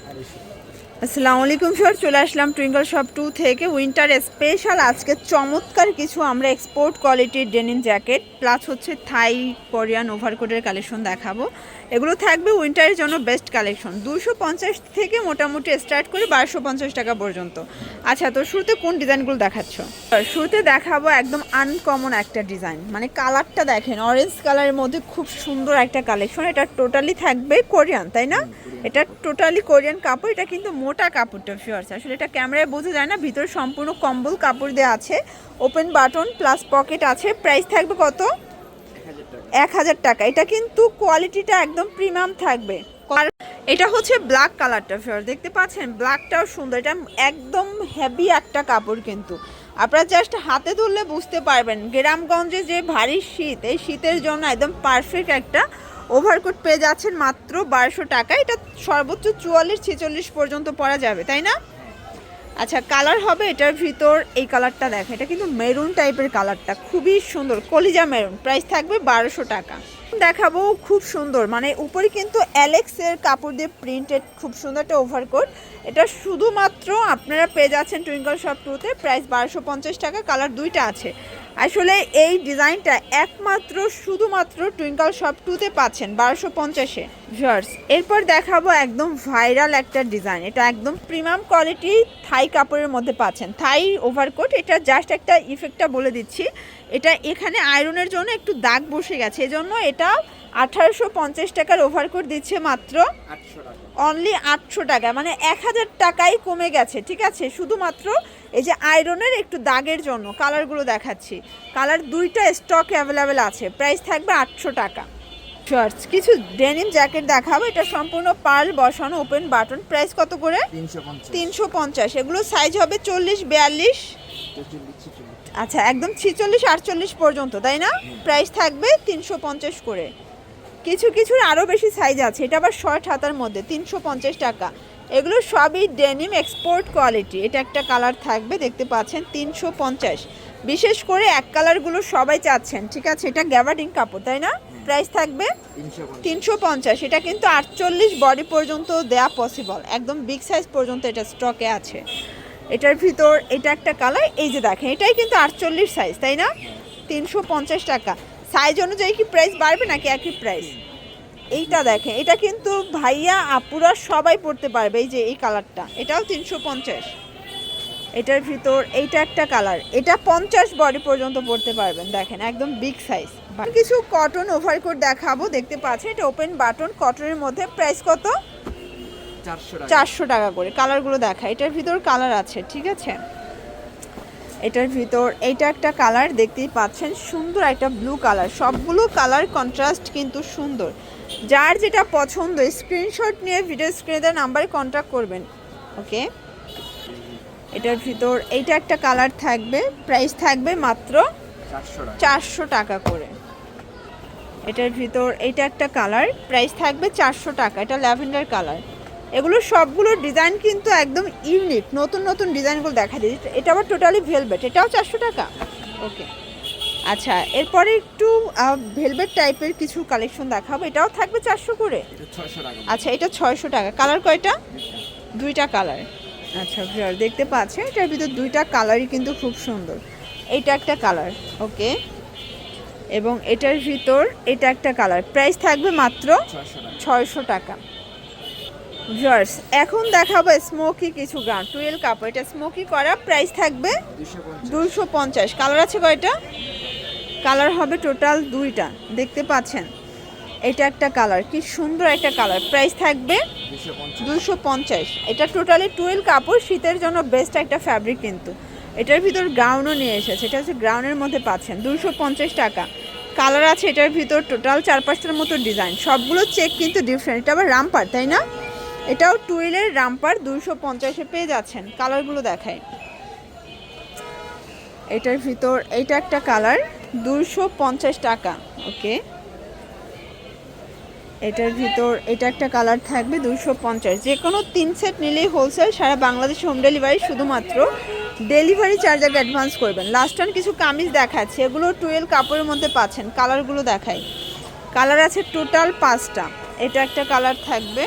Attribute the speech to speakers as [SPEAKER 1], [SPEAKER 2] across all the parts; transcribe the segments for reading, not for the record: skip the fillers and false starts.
[SPEAKER 1] আসসালামু আলাইকুম স্যার, চলে আসলাম টুইঙ্কল শপ 2 থেকে উইন্টার স্পেশাল আজকে চমৎকার কিছু আমরা এক্সপোর্ট কোয়ালিটির ডেনিম জ্যাকেট প্লাস হচ্ছে থাই কোরিয়ান ওভারকোটের কালেকশন দেখাবো। এগুলো থাকবে উইন্টারের জন্য বেস্ট কালেকশন। 250 থেকে মোটামুটি স্টার্ট করে 1250 টাকা পর্যন্ত। আচ্ছা, তো শুরুতে কোন ডিজাইনগুলো দেখাচ্ছ? শুরুতে দেখাবো একদম আনকমন একটা ডিজাইন, মানে কালারটা দেখেন, অরেঞ্জ কালারের মধ্যে খুব সুন্দর একটা কালেকশন। এটা টোটালি থাকবে কোরিয়ান, তাই না? এটা টোটালি কোরিয়ান কাপড়। এটা কিন্তু মোটা কাপড়টা ফিওর্স, আসলে এটা ক্যামেরায় বোঝা যায় না, ভিতরে সম্পূর্ণ কম্বল কাপড় দেওয়া আছে, ওপেন বাটন প্লাস পকেট আছে। প্রাইস থাকবে কত? 1000 টাকা। এটা কিন্তু কোয়ালিটিটা একদম প্রিমিয়াম থাকবে। এটা হচ্ছে ব্ল্যাক কালারটা ফিওর্স, দেখতে পাচ্ছেন ব্ল্যাকটাও সুন্দর। এটা একদম হেভি একটা কাপড়, কিন্তু আপনারা জাস্ট হাতে ধরলে বুঝতে পারবেন গ্রামগঞ্জে যে ভারী শীত, এই শীতের জন্য একদম পারফেক্ট একটা ওভারকোট পেয়ে যাচ্ছেন মাত্র 1200 টাকা। এটা সর্বোচ্চ 44-46 পর্যন্ত পরা যাবে, তাই না? আচ্ছা, কালার হবে এটার ভিতর এই কালারটা দেখেন, এটা কিন্তু মেরুন টাইপের কালারটা, খুবই সুন্দর, কলিজা মেরুন। প্রাইস থাকবে 1200 টাকা। দেখাবো খুব সুন্দর, মানে উপরে কিন্তু অ্যালেক্সের কাপড় দিয়ে প্রিন্টেড খুব সুন্দর একটা ওভারকোট। এটা শুধুমাত্র আপনারা পেয়ে যাচ্ছেন টুইঙ্কল শপ 2-তে। প্রাইস 1250 টাকা। কালার দুইটা আছে। আসলে এই ডিজাইনটা একমাত্র শুধুমাত্র টুইঙ্কল শপ 2-তে পাচ্ছেন 1250-এ ভিউয়ার্স। এরপর দেখাবো একদম ভাইরাল একটা ডিজাইন। এটা একদম প্রিমিয়াম কোয়ালিটি থাই কাপড়ের মধ্যে পাচ্ছেন, থাই ওভারকোট। এটা জাস্ট একটা ইফেক্টটা বলে দিচ্ছি, এটা এখানে আয়রনের জন্য একটু দাগ বসে গেছে, এজন্য এটা 1850 টাকার ওভারকোট দিচ্ছে মাত্র অনলি 800 টাকা, মানে 1000 টাকাই কমে গেছে। ঠিক আছে, শুধুমাত্র এই যে আয়রনের একটু দাগের জন্য। কালারগুলো দেখাচ্ছি, কালার দুইটা স্টক অ্যাভেলেবেল আছে। প্রাইস থাকবে 800 টাকা। শর্টস কিছু ডেনিম জ্যাকেট দেখাবো, এটা সম্পূর্ণ পার্ল বসানো, ওপেন বাটন। প্রাইস কত করে? 350। এগুলো সাইজ হবে 40-42, আচ্ছা একদম 46-48 পর্যন্ত, তাই না? প্রাইস থাকবে 350 করে। কিছু কিছুর আরও বেশি সাইজ আছে, এটা আবার শর্ট হাতার মধ্যে 350 টাকা। এগুলো সবই ডেনিম এক্সপোর্ট কোয়ালিটি। এটা একটা কালার থাকবে, দেখতে পাচ্ছেন 350। বিশেষ করে এক কালারগুলো সবাই চাচ্ছেন, ঠিক আছে? এটা গ্যাবার্ডিং কাপড়, তাই না? প্রাইস থাকবে 350। এটা কিন্তু 48 বডি পর্যন্ত দেয়া পসিবল, একদম বিগ সাইজ পর্যন্ত এটা স্টকে আছে। এটার ভিতর এটা একটা কালার, এই যে দেখেন, এটাই কিন্তু 48 সাইজ, তাই না? 350 টাকা। সাইজ অনুযায়ী কি প্রাইস বাড়বে নাকি একই প্রাইস? এইটা দেখেন, এটা কিন্তু ভাইয়া আপুরা সবাই পরতে পারবে। এই যে এই কালারটা, এটাও 350। এটার ভিতর এইটা একটা কালার, এটা 50 বডি পর্যন্ত পরতে পারবেন, দেখেন একদম বিগ সাইজ। কিছু কটন ওভারকোট দেখাবো, দেখতে পাচ্ছেন এটা ওপেন বাটন কটনের মধ্যে। প্রাইস কত? 400 টাকা করে। কালারগুলো দেখা, এটার ভিতর কালার আছে, ঠিক আছে? এটার ভিতর এইটা একটা কালার, দেখতেই পাচ্ছেন সুন্দর একটা ব্লু কালার। সবগুলো কালার কন্ট্রাস্ট কিন্তু সুন্দর। যার যেটা পছন্দ স্ক্রিনশট নিয়ে ভিডিও স্ক্রিনে দেওয়া নাম্বারে কন্ট্যাক্ট করবেন, ওকে? এটার ভিতর এইটা একটা কালার থাকবে, প্রাইস থাকবে মাত্র 400 টাকা করে। এটার ভিতর এইটা একটা কালার, প্রাইস থাকবে 400 টাকা। এটা ল্যাভেন্ডার কালার। এগুলো সবগুলো ডিজাইন কিন্তু একদম ইউনিক, নতুন নতুন ডিজাইনগুলো দেখা যায়। এটা আবার টোটালি ভেলভেট, এটাও 400 টাকা, ওকে? আচ্ছা, এরপরে একটু ভেলভেট টাইপের কিছু কালেকশন দেখাবো, এটাও থাকবে 400 করে। আচ্ছা, এটা 600 টাকা। কালার কয়টা? দুইটা কালার। আচ্ছা ভিউয়ার, দেখতে পাচ্ছেন এটার ভিতর দুইটা কালারই কিন্তু খুব সুন্দর। এইটা একটা কালার, ওকে? এবং এটার ভিতর এটা একটা কালার। প্রাইস থাকবে মাত্র 600 টাকা। ভিউয়ার্স, এখন দেখাবো স্মোকি কিছু গাউন, টুয়েল কাপড়। এটা স্মোকি করা, প্রাইস থাকবে 250। কালার আছে কয়টা? কালার হবে টোটাল দুইটা, দেখতে পাচ্ছেন। এটা একটা কালার, কি সুন্দর একটা কালার। প্রাইস থাকবে 250। এটা টোটালি টুয়েল কাপড়, শীতের জন্য বেস্ট একটা ফ্যাব্রিক কিন্তু। এটার ভিতর গাউনও নিয়ে এসেছে, এটা হচ্ছে গ্রাউনের মধ্যে পাচ্ছেন 250 টাকা। কালার আছে এটার ভিতর টোটাল 4-5টার মতো ডিজাইন, সবগুলো চেক কিন্তু ডিফারেন্ট। এটা আবার রামপার, তাই না? এটাও টুয়েলের রামপার, 250-এ পেয়ে যাচ্ছেন। কালারগুলো দেখায়, এটার ভিতর এইটা একটা কালার, 250 টাকা, ওকে? এটার ভিতর এটা একটা কালার থাকবে 250। যে কোনো 3 সেট নিলেই হোলসেল, সারা বাংলাদেশ হোম ডেলিভারি। শুধুমাত্র ডেলিভারি চার্জ আগে অ্যাডভান্স করবেন। লাস্ট টাইম কিছু কামিজ দেখাচ্ছে, এগুলো টুয়েল কাপড়ের মধ্যে পাচ্ছেন। কালারগুলো দেখাই, কালার আছে টোটাল 5টা। এটা একটা কালার থাকবে,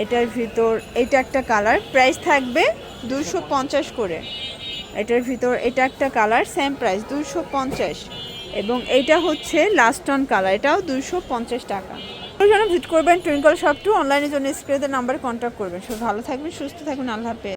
[SPEAKER 1] এটার ভিতর এটা একটা কালার, প্রাইস থাকবে 250 করে। এটার ভিতর এটা একটা কালার, সেম প্রাইস 250। এবং এইটা হচ্ছে লাস্ট অন কালার, এটাও 250 টাকা। ওই জন্য ভিজিট করবেন টুইঙ্কল শপ 2। অনলাইনের জন্য স্ক্রিনের নাম্বারে কন্ট্যাক্ট করবেন। সব ভালো থাকবেন, সুস্থ থাকবেন, আল্লাহ হাফেজ।